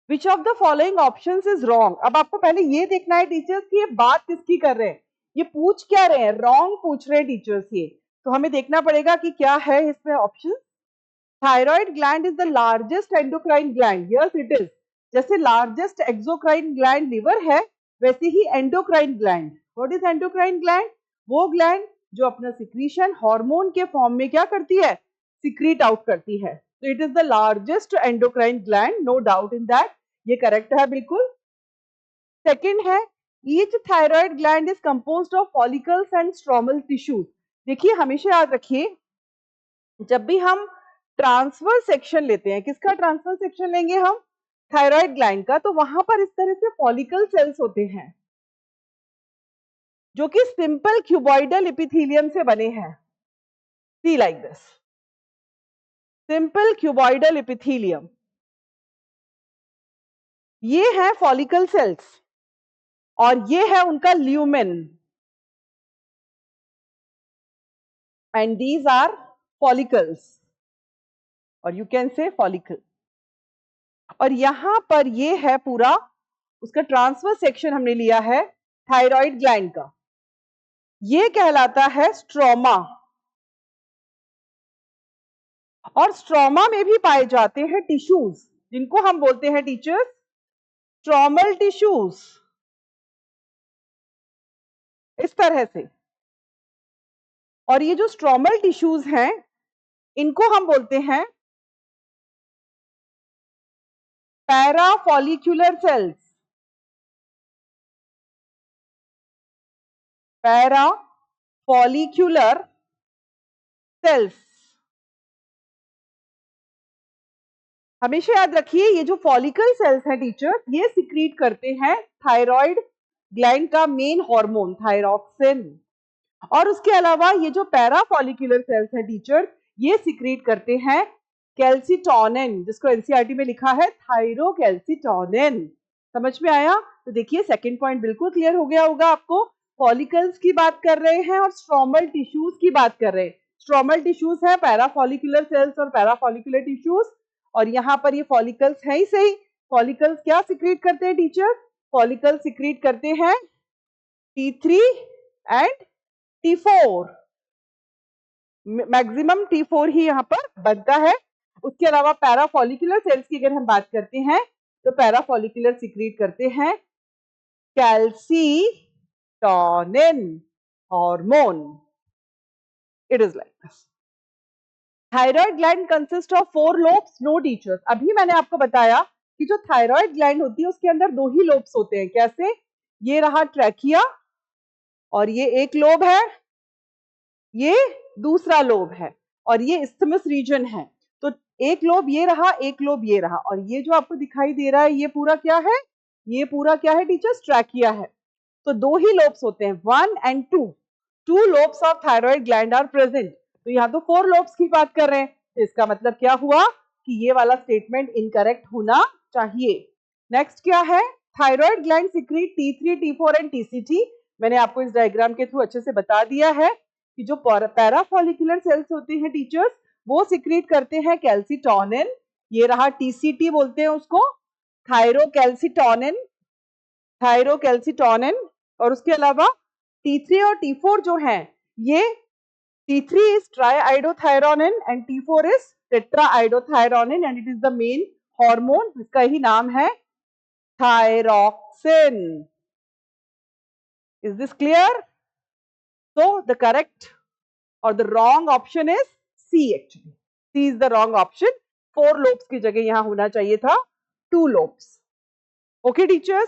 Which of the following options is wrong. अब आपको पहले ये देखना है टीचर्स कि ये बात किसकी कर रहे हैं, ये पूछ क्या रहे हैं, रॉन्ग पूछ रहे हैं टीचर्स ये। तो हमें देखना पड़ेगा कि क्या है इसमें option. Thyroid gland is the largest endocrine gland, yes it is. जैसे लार्जेस्ट एक्सोक्राइन ग्लैंड लिवर है, वैसे ही endocrine gland. What is endocrine gland? वो ग्लैंड जो अपना सिक्रीशन हार्मोन के फॉर्म में क्या करती है, सिक्रीट आउट करती है। तो it is the largest endocrine gland, no doubt in that, ये करेक्ट है बिल्कुल। सेकंड है, each thyroid gland is composed of follicles and stromal tissues. देखिए हमेशा याद रखिए, जब भी हम ट्रांसफर सेक्शन लेते हैं, किसका ट्रांसफर सेक्शन लेंगे हम, थायराइड ग्लैंड का, तो वहां पर इस तरह से फॉलिकल सेल्स होते हैं जो कि सिंपल क्यूबॉइडल एपिथेलियम से बने हैं। See like this, simple cuboidal epithelium, ये है फॉलिकल सेल्स और ये है उनका lumen, and these are follicles, और यू कैन से फॉलिकल। और यहां पर ये है पूरा उसका ट्रांसफर सेक्शन हमने लिया है थायराइड ग्लैंड का, ये कहलाता है स्ट्रोमा। और स्ट्रोमा में भी पाए जाते हैं टिश्यूज, जिनको हम बोलते हैं टीचर्स स्ट्रोमल टिश्यूज, इस तरह से। और ये जो स्ट्रोमल टिश्यूज हैं, इनको हम बोलते हैं पैराफॉलिक्यूलर सेल्स, पैराफॉलिक्यूलर सेल्स। हमेशा याद रखिए, ये जो फॉलिकल सेल्स हैं टीचर, ये सिक्रीट करते हैं थायराइड ग्लैंड का मेन हार्मोन थायरॉक्सिन। और उसके अलावा ये जो पैराफॉलिक्यूलर सेल्स हैं टीचर, ये सिक्रीट करते हैं कैल्सिटोनिन, जिसको एनसीईआरटी में लिखा है थायरोकैल्सिटोनिन। समझ में आया? तो देखिए सेकंड पॉइंट बिल्कुल क्लियर हो गया होगा आपको। फॉलिकल्स की बात कर रहे हैं और स्ट्रोमल टिश्यूज की बात कर रहे हैं। स्ट्रोमल टिश्यूज है पैराफॉलिक्यूलर सेल्स और पैराफॉलिक्यूलर टिश्यूज, और यहाँ पर ये फॉलिकल्स है ही सही। फॉलिकल्स क्या सिक्रीट करते हैं टीचर? फॉलिकल्स सिक्रीट करते हैं T3 and T4, maximum T4 ही यहाँ पर बनता है। उसके अलावा पैराफॉलिक्यूलर सेल्स की अगर हम बात करते हैं, तो पैराफॉलिक्यूलर सिक्रीट करते हैं calcitonin hormone. It is like this. Thyroid gland consist of 4 lobes, no teachers. अभी मैंने आपको बताया कि जो थायराइड ग्लैंड होती है उसके अंदर 2 ही लोब्स होते हैं। कैसे? ये रहा ट्रैकिया और ये एक लोब है, ये दूसरा लोब है, और ये इस्थमस रीजन है। तो एक लोब ये रहा, एक लोब ये रहा, और ये जो आपको दिखाई दे रहा है ये पूरा क्या है? ये पूरा क्या है टीचर्स? ट्रैकिया है। तो 2 ही लोब्स होते हैं, 1 and 2। 2 lobes of thyroid gland are present. तो यहाँ तो 4 लोब्स की बात कर रहे हैं, तो इसका मतलब क्या हुआ कि ये वाला स्टेटमेंट इनकरेक्ट होना चाहिए। नेक्स्ट क्या है? Thyroid gland secrete T3, T4 and TCT। मैंने आपको इस डायग्राम के थ्रू अच्छे से बता दिया है कि जो पैराफॉलिक्यूलर सेल्स होते हैं टीचर्स, वो सिक्रीट करते हैं कैल्सिटोनिन। ये रहा TCT बोलते हैं उसको, थायरोकैल्सिटोनिन, थायरोकैल्सिटोनिन। और उसके अलावा T3 और T4 जो हैं, ये T3 is triiodothyronin and T4 is tetraiodothyronin and it is the main hormone, इसका ही नाम है thyroxine. Is this clear? So the correct or the wrong option is C actually. C is the wrong option. 4 lobes की जगह यहाँ होना चाहिए था 2 lobes. Okay teachers?